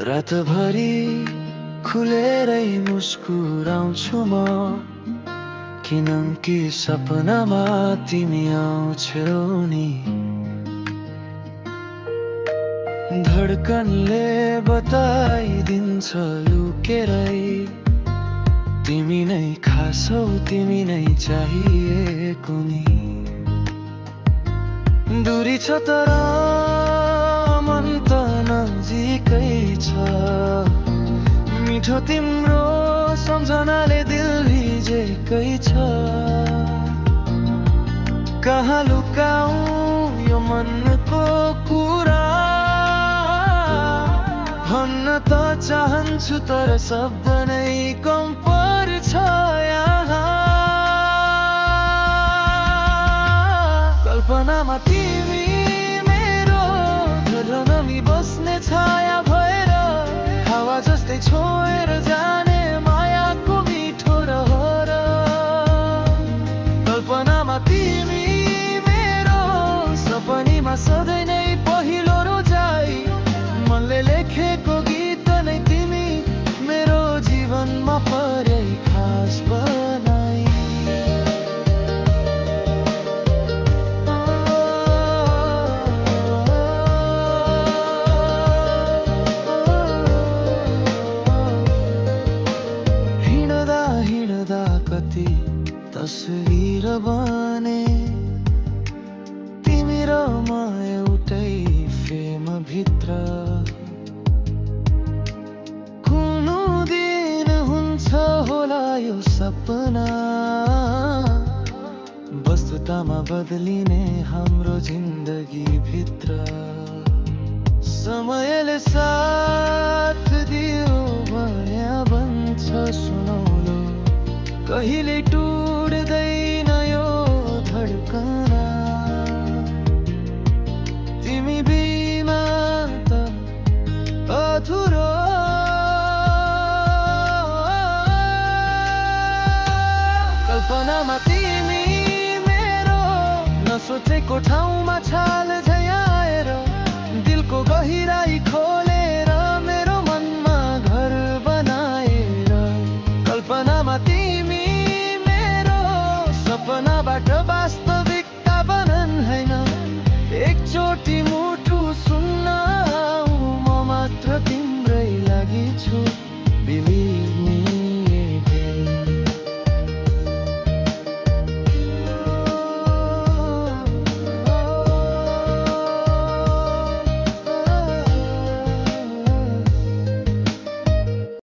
रातभरि खुलेरै मुस्कुराउँछु म, किनकि सपनामा तिमी आउँछौ नि। धड्कनले बताइदिन्छ लुकेरै, तिमी नै खास हौ, तिमी नै चाहिएको नि। दूरी छ तर मन त नजिकै छ, मिठो तिम्रो सम्झनाले दिल भिजेकै छ। कहाँ लुकाऊ यो मनको कुरा, भन्न त चाहन्छु तर शब्द नै कम पर्छ यहाँ। कल्पनामा तिमी मेरो धरनमी बस्ने छाया भएर, हावा जस्तै छोएर जाने मायाको मिठो रहर। कल्पनामा तिमी मेरो सपनीमा सधैँ नै पहिलो रोजाइ, मनले लेखेको गीत नै तिमी मेरो जीवनमा परै खास बनाई। हिँड्दा हिँड्दा कति तस्बिर बने, तिमी र म एउटै फ्रेम भित्र। कुनै दिन हुन्छ होला यो सपना, वस्तुतामा बदलिने हाम्रो जिन्दगी भित्र। समयले साथ दियो भने बन्छ सुनौलो, कहिले टुट्दैन यो धड्कना। तिमी बिना त अधुरो, कल्पनामा तिमी मेरो नसोचेको ठाउँमा छाल झै आएर, दिलको गहिराई खो